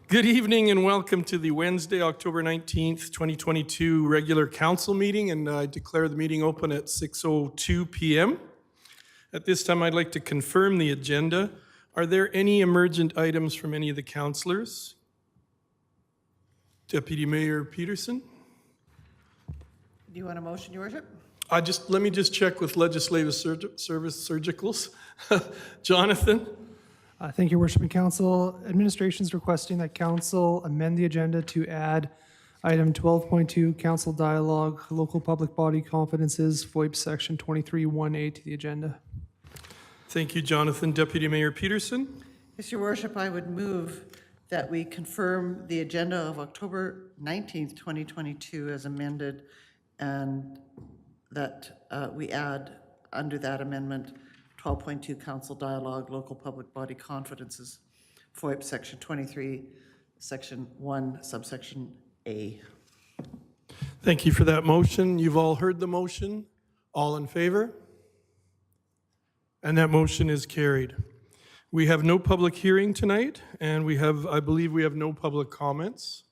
Good evening and welcome to the Wednesday, October 19th, 2022 regular council meeting, and I declare the meeting open at 6:02 p.m. At this time, I'd like to confirm the agenda. Are there any emergent items from any of the councillors? Deputy Mayor Peterson? Do you want a motion, Your Worship? Let me just check with Legislative Service Surgicals. Jonathan? Thank you, Worship and Council. Administration is requesting that Council amend the agenda to add item 12.2, Council Dialogue, Local Public Body Confidences, FOIP Section 23(1)A to the agenda. Thank you, Jonathan. Deputy Mayor Peterson? Yes, Your Worship, I would move that we confirm the agenda of October 19th, 2022 as amended, and that we add under that amendment 12.2 Council Dialogue, Local Public Body Confidences, FOIP Section 23, Section 1, Subsection A. Thank you for that motion. You've all heard the motion. All in favor? And that motion is carried. We have no public hearing tonight, and I believe we have no public comments.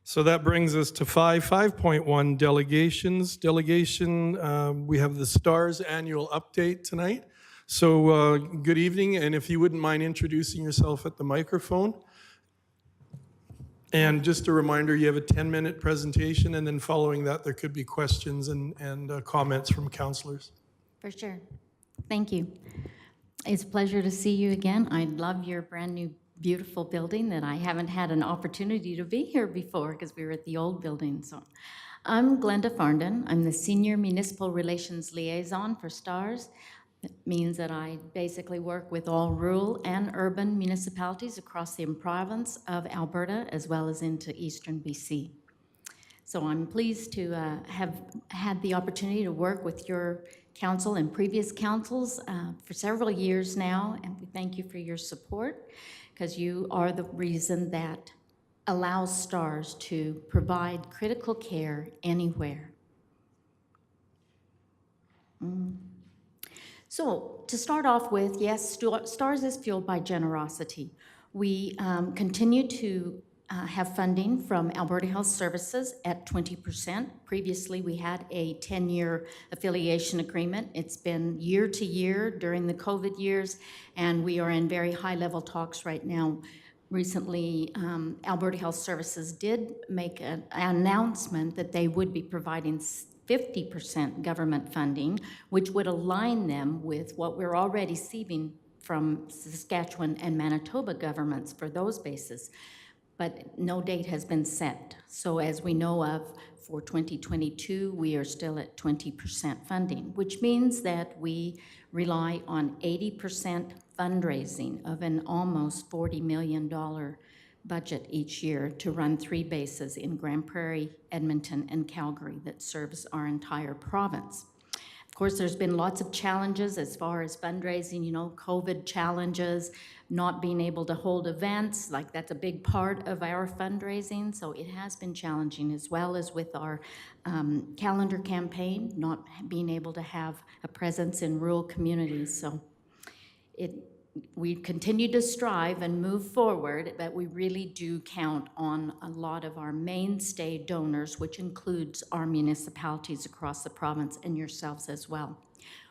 So that brings us to 5.1, delegations. We have the STARS annual update tonight. So good evening, and if you wouldn't mind introducing yourself at the microphone. And just a reminder, you have a 10-minute presentation, and then following that, there could be questions and comments from councillors. For sure. Thank you. It's a pleasure to see you again. I love your brand new beautiful building that I haven't had an opportunity to be here before because we were at the old building. So I'm Glenda Farndon. I'm the Senior Municipal Relations Liaison for STARS. That means that I basically work with all rural and urban municipalities across the province of Alberta as well as into eastern BC. So I'm pleased to have had the opportunity to work with your council and previous councils for several years now, and we thank you for your support because you are the reason that allows STARS to provide critical care anywhere. So to start off with, yes, STARS is fueled by generosity. We continue to have funding from Alberta Health Services at 20%. Previously, we had a 10-year affiliation agreement. It's been year to year during the COVID years, and we are in very high-level talks right now. Recently, Alberta Health Services did make an announcement that they would be providing 50% government funding, which would align them with what we're already receiving from Saskatchewan and Manitoba governments for those bases. But no date has been set. So as we know of, for 2022, we are still at 20% funding, which means that we rely on 80% fundraising of an almost $40 million budget each year to run 3 bases in Grand Prairie, Edmonton, and Calgary that serves our entire province. Of course, there's been lots of challenges as far as fundraising, you know, COVID challenges, not being able to hold events, like that's a big part of our fundraising, so it has been challenging, as well as with our calendar campaign, not being able to have a presence in rural communities. So we continue to strive and move forward, but we really do count on a lot of our mainstay donors, which includes our municipalities across the province and yourselves as well.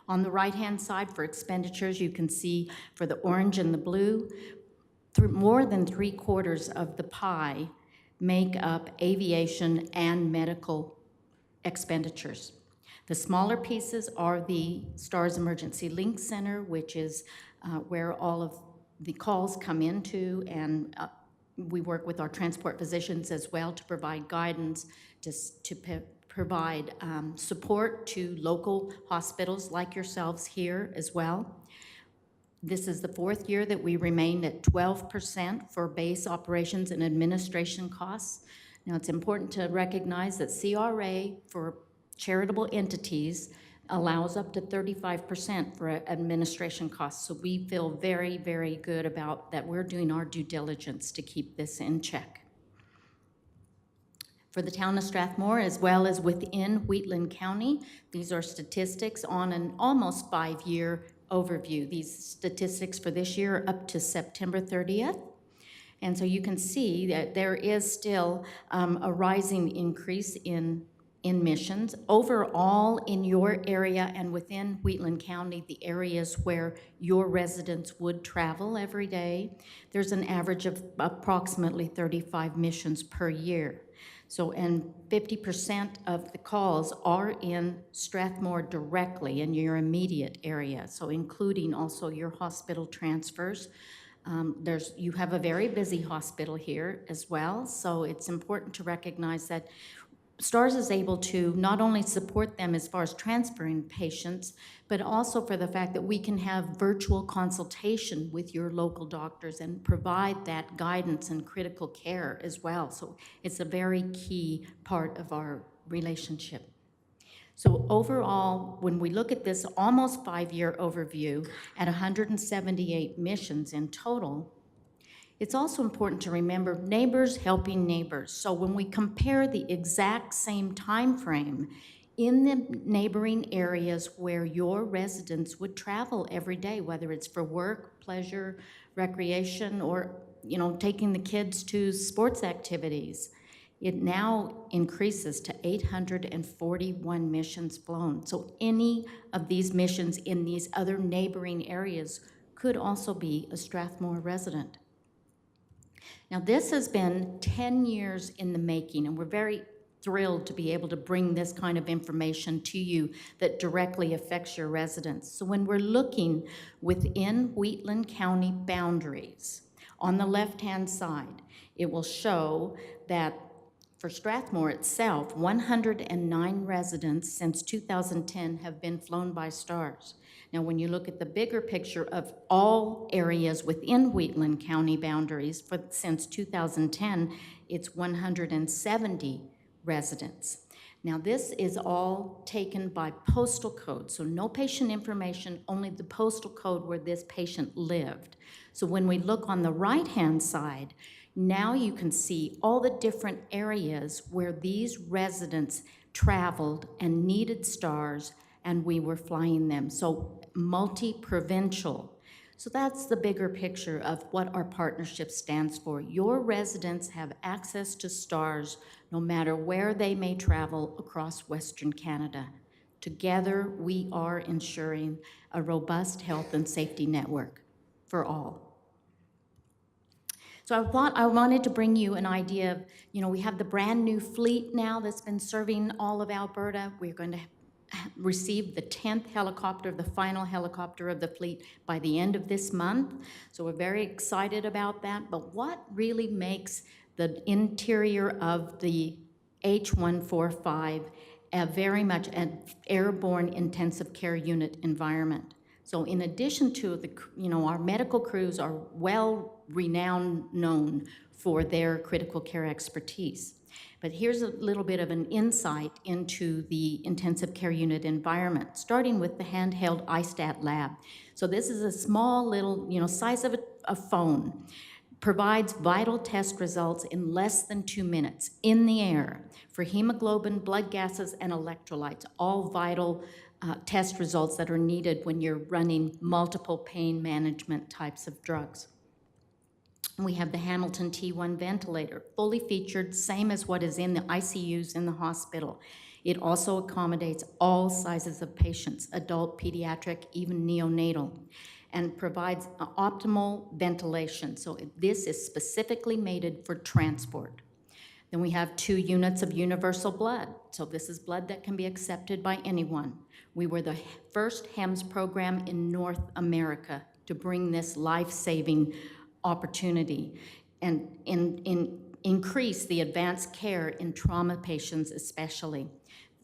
On the right-hand side for expenditures, you can see for the orange and the blue, more than 3/4 of the pie make up aviation and medical expenditures. The smaller pieces are the STARS Emergency Link Center, which is where all of the calls come into, and we work with our transport physicians as well to provide guidance, to provide support to local hospitals like yourselves here as well. This is the 4th year that we remained at 12% for base operations and administration costs. Now, it's important to recognize that CRA for charitable entities allows up to 35% for administration costs. So we feel very, very good about that. We're doing our due diligence to keep this in check. For the town of Strathmore, as well as within Wheatland County, these are statistics on an almost 5-year overview. These statistics for this year are up to September 30th. And so you can see that there is still a rising increase in missions. Overall, in your area and within Wheatland County, the areas where your residents would travel every day, there's an average of approximately 35 missions per year. So, and 50% of the calls are in Strathmore directly in your immediate area, so including also your hospital transfers. You have a very busy hospital here as well, so it's important to recognize that STARS is able to not only support them as far as transferring patients, but also for the fact that we can have virtual consultation with your local doctors and provide that guidance and critical care as well. So it's a very key part of our relationship. So overall, when we look at this almost 5-year overview at 178 missions in total, it's also important to remember neighbors helping neighbors. So when we compare the exact same time frame in the neighboring areas where your residents would travel every day, whether it's for work, pleasure, recreation, or taking the kids to sports activities, it now increases to 841 missions flown. So any of these missions in these other neighboring areas could also be a Strathmore resident. Now, this has been 10 years in the making, and we're very thrilled to be able to bring this kind of information to you that directly affects your residents. So when we're looking within Wheatland County boundaries, on the left-hand side, it will show that for Strathmore itself, 109 residents since 2010 have been flown by STARS. Now, when you look at the bigger picture of all areas within Wheatland County boundaries since 2010, it's 170 residents. Now, this is all taken by postal code, so no patient information, only the postal code where this patient lived. So when we look on the right-hand side, now you can see all the different areas where these residents traveled and needed STARS, and we were flying them. So multi-provincial. So that's the bigger picture of what our partnership stands for. Your residents have access to STARS no matter where they may travel across Western Canada. Together, we are ensuring a robust health and safety network for all. So I wanted to bring you an idea of, we have the brand new fleet now that's been serving all of Alberta. We're going to receive the 10th helicopter, the final helicopter of the fleet by the end of this month. So we're very excited about that. But what really makes the interior of the H145 very much an airborne intensive care unit environment? So in addition to our medical crews are well-renowned, known for their critical care expertise. But here's a little bit of an insight into the intensive care unit environment, starting with the handheld iStat lab. So this is a small little, size of a phone, provides vital test results in less than 2 minutes in the air for hemoglobin, blood gases, and electrolytes, all vital test results that are needed when you're running multiple pain management types of drugs. We have the Hamilton T1 ventilator, fully featured, same as what is in the ICUs in the hospital. It also accommodates all sizes of patients, adult, pediatric, even neonatal, and provides optimal ventilation. So this is specifically mated for transport. Then we have 2 units of universal blood. So this is blood that can be accepted by anyone. We were the first HEMS program in North America to bring this life-saving opportunity and increase the advanced care in trauma patients especially.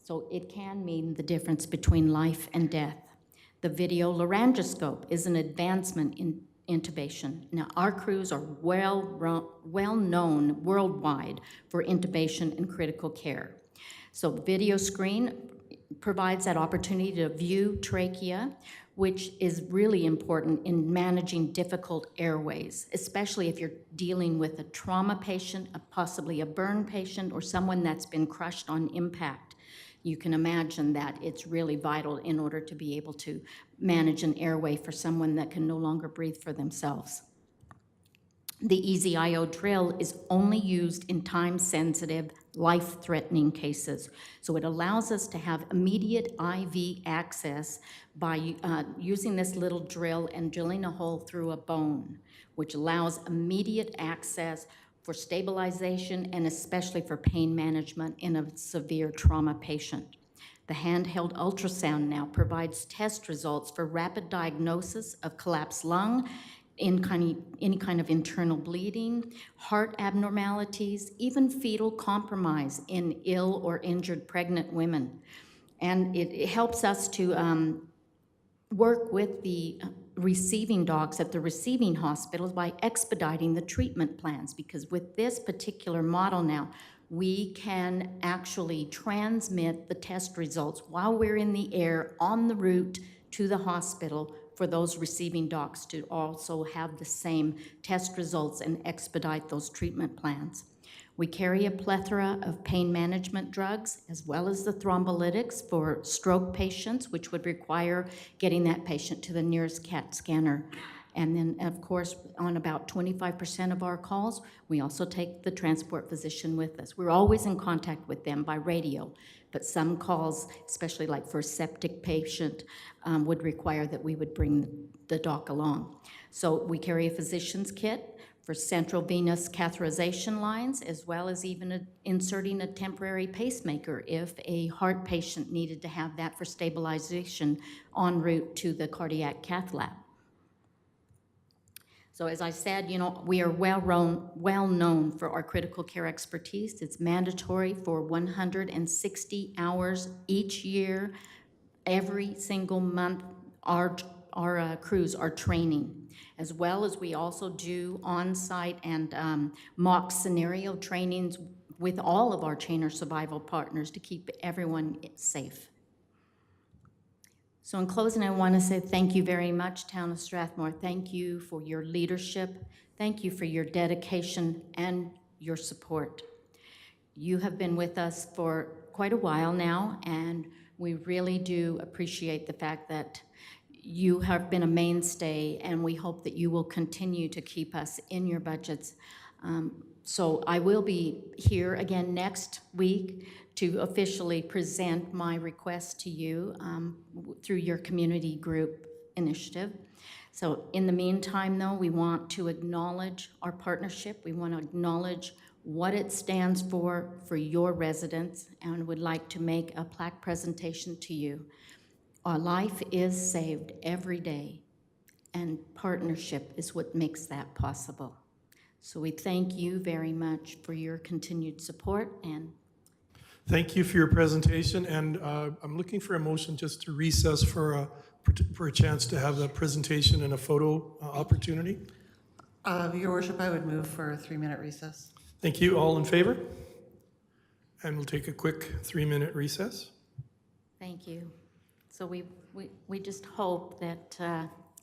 So it can mean the difference between life and death. The video laryngoscope is an advancement in intubation. Now, our crews are well known worldwide for intubation and critical care. So video screen provides that opportunity to view trachea, which is really important in managing difficult airways, especially if you're dealing with a trauma patient, possibly a burn patient, or someone that's been crushed on impact. You can imagine that it's really vital in order to be able to manage an airway for someone that can no longer breathe for themselves. The EZ-IO drill is only used in time-sensitive, life-threatening cases. So it allows us to have immediate IV access by using this little drill and drilling a hole through a bone, which allows immediate access for stabilization and especially for pain management in a severe trauma patient. The handheld ultrasound now provides test results for rapid diagnosis of collapsed lung, any kind of internal bleeding, heart abnormalities, even fetal compromise in ill or injured pregnant women. And it helps us to work with the receiving docs at the receiving hospitals by expediting the treatment plans, because with this particular model now, we can actually transmit the test results while we're in the air on the route to the hospital for those receiving docs to also have the same test results and expedite those treatment plans. We carry a plethora of pain management drugs as well as the thrombolytics for stroke patients, which would require getting that patient to the nearest CAT scanner. And then, of course, on about 25% of our calls, we also take the transport physician with us. We're always in contact with them by radio, but some calls, especially like for a septic patient, would require that we would bring the doc along. So we carry a physician's kit for central venous catheterization lines, as well as even inserting a temporary pacemaker if a heart patient needed to have that for stabilization en route to the cardiac cath lab. So as I said, we are well known for our critical care expertise. It's mandatory for 160 hours each year. Every single month, our crews are training, as well as we also do on-site and mock scenario trainings with all of our chain survival partners to keep everyone safe. So in closing, I want to say thank you very much, Town of Strathmore. Thank you for your leadership. Thank you for your dedication and your support. You have been with us for quite a while now, and we really do appreciate the fact that you have been a mainstay, and we hope that you will continue to keep us in your budgets. So I will be here again next week to officially present my request to you through your community group initiative. So in the meantime, though, we want to acknowledge our partnership. We want to acknowledge what it stands for your residents, and would like to make a plaque presentation to you. Our life is saved every day, and partnership is what makes that possible. So we thank you very much for your continued support, and Thank you for your presentation, and I'm looking for a motion just to recess for a chance to have the presentation and a photo opportunity. Your worship, I would move for a 3-minute recess. Thank you. All in favor? And we'll take a quick 3-minute recess. thank you. So we just hope that